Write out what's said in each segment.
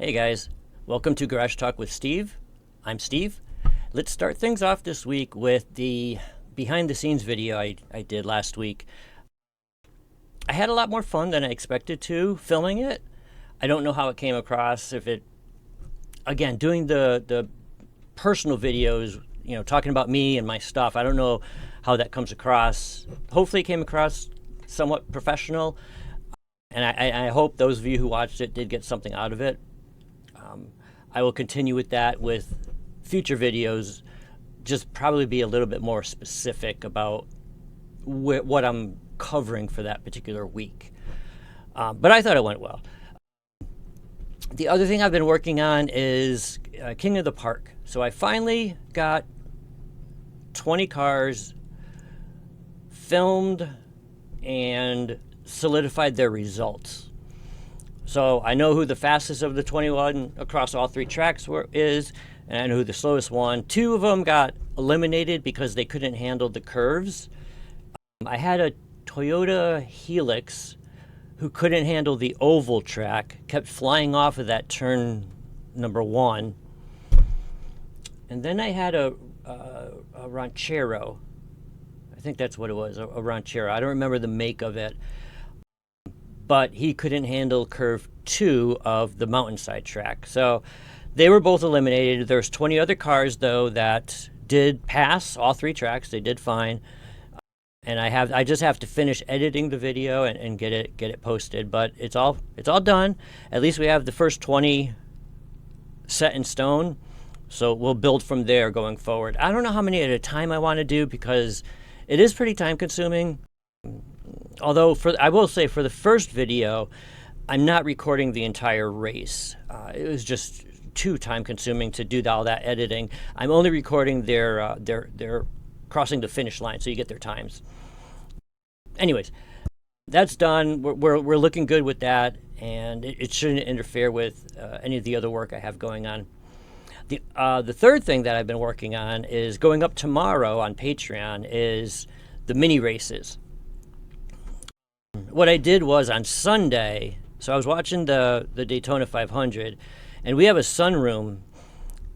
Hey guys, welcome to Garage Talk with Steve. I'm Steve. Let's start things off this week with the behind the scenes video I did last week. I had a lot more fun than I expected to filming it. I don't know how it came across. If it, again, doing the personal videos, talking about me and my stuff, I don't know how that comes across. Hopefully it came across somewhat professional. And I hope those of you who watched it did get something out of it. I will continue with that with future videos, just probably be a little bit more specific about what I'm covering for that particular week. But I thought it went well. The other thing I've been working on is King of the Park. So I finally got 20 cars filmed and solidified their results. So I know who the fastest of the 21 across all three tracks is, and I know who the slowest one. Two of them got eliminated because they couldn't handle the curves. I had a Toyota Helix who couldn't handle the oval track, kept flying off of that turn number one. And then I had a Ranchero. I think that's what it was, a Ranchero. I don't remember the make of it. But he couldn't handle curve 2 of the mountainside track. So they were both eliminated. There's 20 other cars, though, that did pass all three tracks. They did fine. And I just have to finish editing the video and get it posted. But it's all done. At least we have the first 20 set in stone. So we'll build from there going forward. I don't know how many at a time I want to do because it is pretty time consuming. Although I will say for the first video, I'm not recording the entire race. It was just too time consuming to do all that editing. I'm only recording their crossing the finish line, so you get their times. Anyways, that's done. We're looking good with that, and it shouldn't interfere with any of the other work I have going on. The third thing that I've been working on is going up tomorrow on Patreon is the mini races. What I did was on Sunday, so I was watching the Daytona 500, and we have a sunroom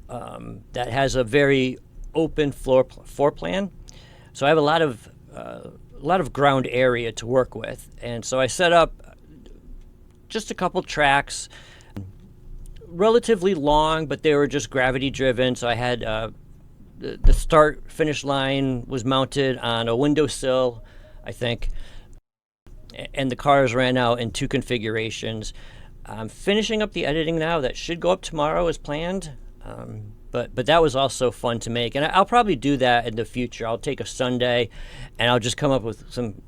that has a very open floor plan. So I have a lot of ground area to work with, and so I set up just a couple tracks, relatively long, but they were just gravity driven. So I had the start finish line was mounted on a windowsill, I think. And the cars ran out in two configurations. I'm finishing up the editing now. That should go up tomorrow as planned. But that was also fun to make. And I'll probably do that in the future. I'll take a Sunday and I'll just come up with some...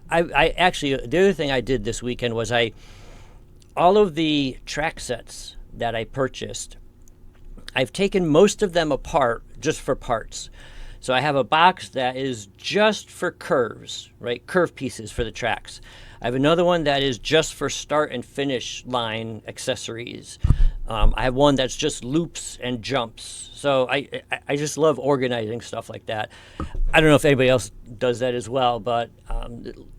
I actually, the other thing I did this weekend was all of the track sets that I purchased, I've taken most of them apart just for parts. So I have a box that is just for curves, right? Curve pieces for the tracks. I have another one that is just for start and finish line accessories. I have one that's just loops and jumps. So I just love organizing stuff like that. I don't know if anybody else does that as well, but a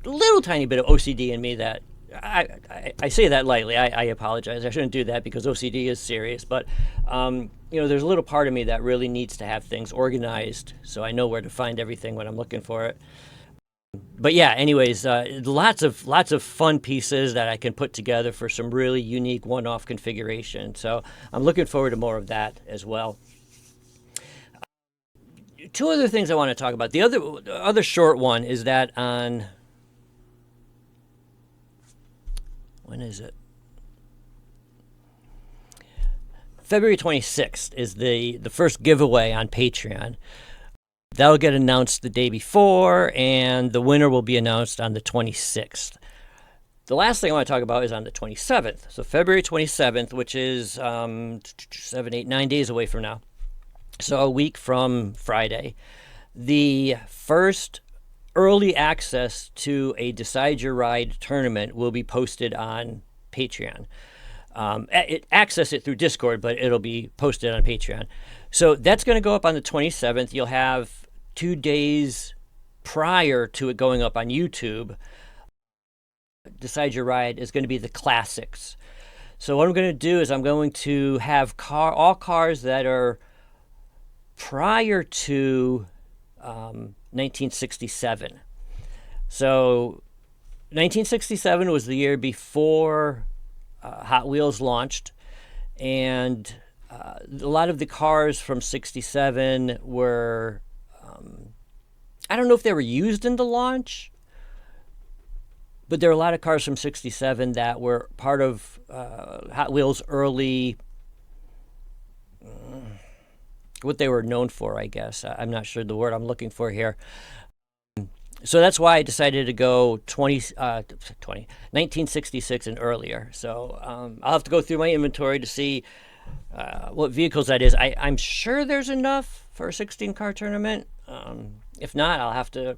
little tiny bit of OCD in me that I say that lightly. I apologize. I shouldn't do that because OCD is serious. But there's a little part of me that really needs to have things organized, so I know where to find everything when I'm looking for it. But yeah, anyways, lots of fun pieces that I can put together for some really unique one-off configuration. So I'm looking forward to more of that as well. Two other things I want to talk about. The other short one is that on... When is it? February 26th is the first giveaway on Patreon. That'll get announced the day before, and the winner will be announced on the 26th. The last thing I want to talk about is on the 27th. So February 27th, which is 7, 8, 9 days away from now. So a week from Friday. The first early access to a Decide Your Ride tournament will be posted on Patreon. Access it through Discord, but it'll be posted on Patreon. So that's going to go up on the 27th. You'll have 2 days prior to it going up on YouTube. Decide Your Ride is going to be the classics. So what I'm going to do is I'm going to have all cars that are prior to 1967. So 1967 was the year before Hot Wheels launched, and a lot of the cars from 67 were, I don't know if they were used in the launch, but there are a lot of cars from 67 that were part of Hot Wheels' early, what they were known for, I guess. I'm not sure the word I'm looking for here. So that's why I decided to go 1966 and earlier. So I'll have to go through my inventory to see what vehicles that is. I'm sure there's enough for a 16-car tournament. If not, I'll have to,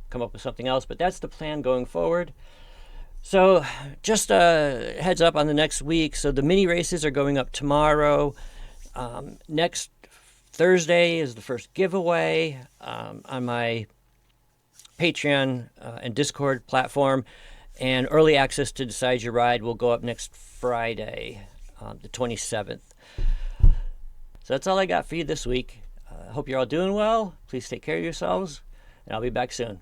come up with something else. But that's the plan going forward. So just a heads up on the next week. So the mini races are going up tomorrow. Next Thursday is the first giveaway on my Patreon and Discord platform. And early access to Decide Your Ride will go up next Friday, the 27th. So that's all I got for you this week. I hope you're all doing well. Please take care of yourselves, and I'll be back soon.